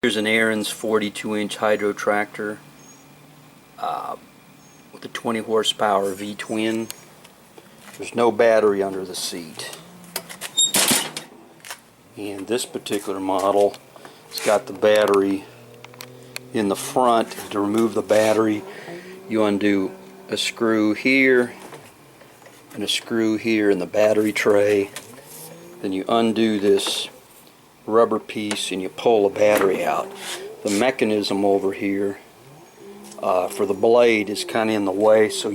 Here's an Ariens 42-inch hydro tractor with a 20 horsepower V-twin. There's no battery under the seat. And this particular model has got the battery in the front. To remove the battery, you undo a screw here and a screw here in the battery tray. Then you undo this rubber piece and you pull the battery out. The mechanism over here for the blade is kind of in the way, so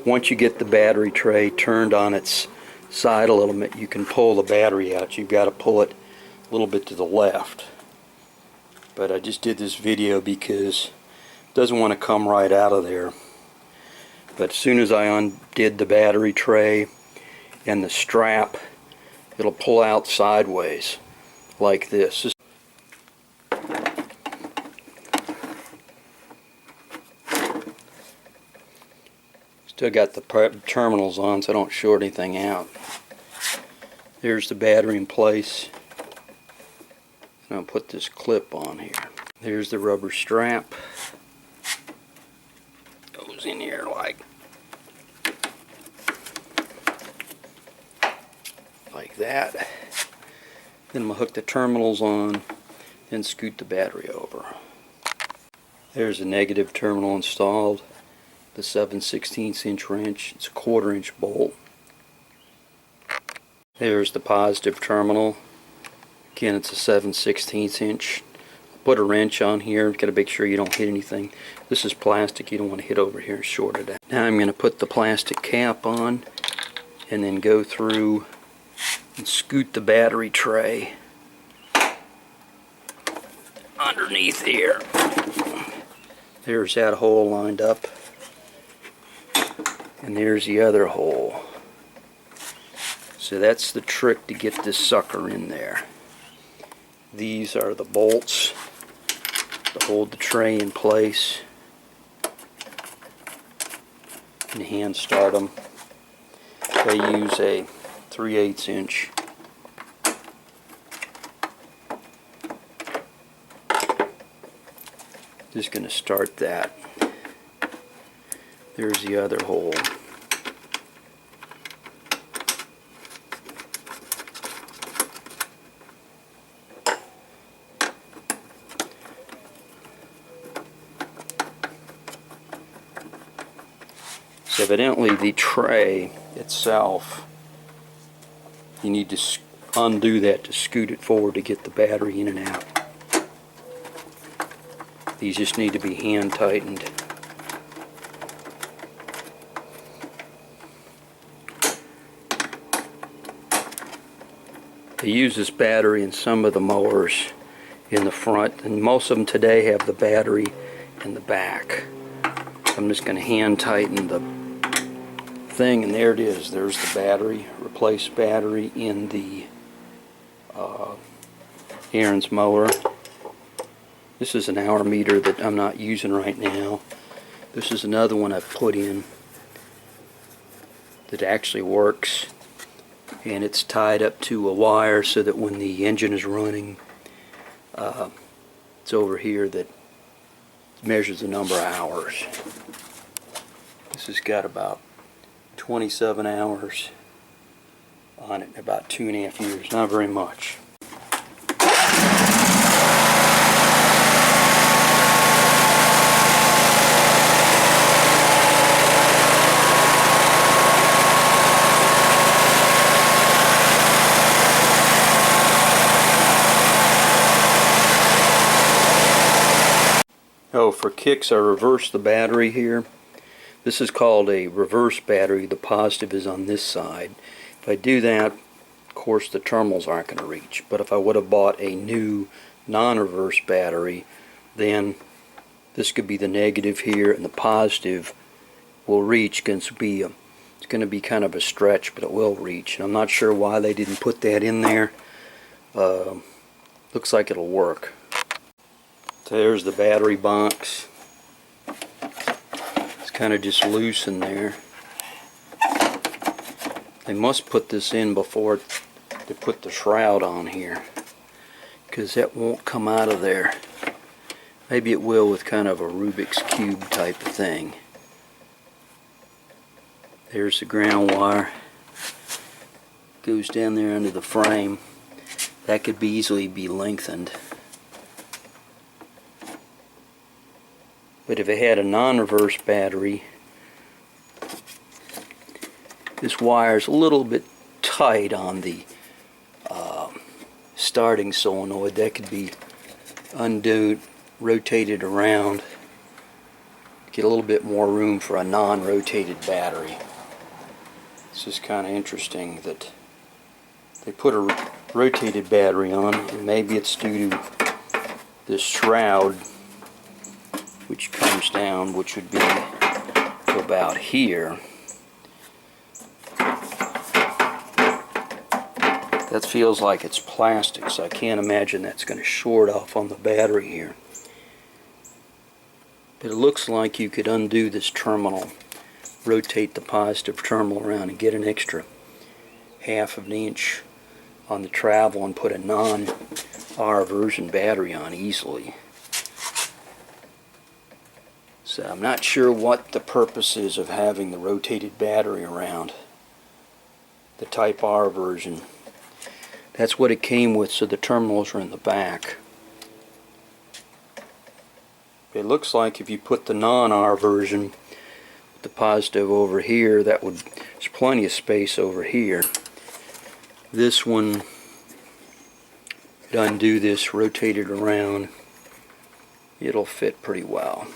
once you get the battery tray turned on its side a little bit, you can pull the battery out. You've got to pull it a little bit to the left. But I just did this video because it doesn't want to come right out of there. But as soon as I undid the battery tray and the strap, it'll pull out sideways like this. Still got the terminals on, so I don't short anything out. There's the battery in place. And I'll put this clip on here. There's the rubber strap. Goes in here like that. Then I'm going to hook the terminals on, then scoot the battery over. There's a negative terminal installed. The 7/16 inch wrench. It's a 1/4 inch bolt. There's the positive terminal. Again, it's a 7/16 inch. Put a wrench on here. Got to make sure you don't hit anything. This is plastic. You don't want to hit over here and short it out. Now I'm going to put the plastic cap on and then go through and scoot the battery tray underneath here. There's that hole lined up. And there's the other hole. So that's the trick to get this sucker in there. These are the bolts to hold the tray in place. And hand start them. They use a 3/8 inch. Just going to start that. There's the other hole. So evidently the tray itself, you need to undo that to scoot it forward to get the battery in and out. These just need to be hand tightened. They use this battery in some of the mowers in the front, and most of them today have the battery in the back. I'm just going to hand tighten the thing, and there it is. There's the battery, replaced battery in the Ariens mower. This is an hour meter that I'm not using right now. This is another one I've put in that actually works. And it's tied up to a wire so that when the engine is running, it's over here that measures the number of hours. This has got about 27 hours on it, about 2.5 years, not very much. Oh, for kicks, I reversed the battery here. This is called a reverse battery. The positive is on this side. If I do that, of course the terminals aren't going to reach. But if I would have bought a new non-reverse battery, then this could be the negative here, and the positive will reach. It's going to be kind of a stretch, but it will reach. And I'm not sure why they didn't put that in there. Looks like it'll work. So there's the battery box. It's kind of just loose in there. They must put this in before they put the shroud on here, because that won't come out of there. Maybe it will with kind of a Rubik's Cube type of thing. There's the ground wire. Goes down there under the frame. That could easily be lengthened. But if it had a non-reverse battery, this wire is a little bit tight on the starting solenoid. That could be undone, rotated around, get a little bit more room for a non-rotated battery. This is kind of interesting that they put a rotated battery on, and maybe it's due to this shroud which comes down, which would be to about here. That feels like it's plastic, so I can't imagine that's going to short off on the battery here. But it looks like you could undo this terminal, rotate the positive terminal around, and get an extra half of an inch on the travel and put a non-R version battery on easily. So I'm not sure what the purpose is of having the rotated battery around the Type R version. That's what it came with, so the terminals are in the back. It looks like if you put the non-R version with the positive over here, there's plenty of space over here. This one, undo this, rotate it around, it'll fit pretty well.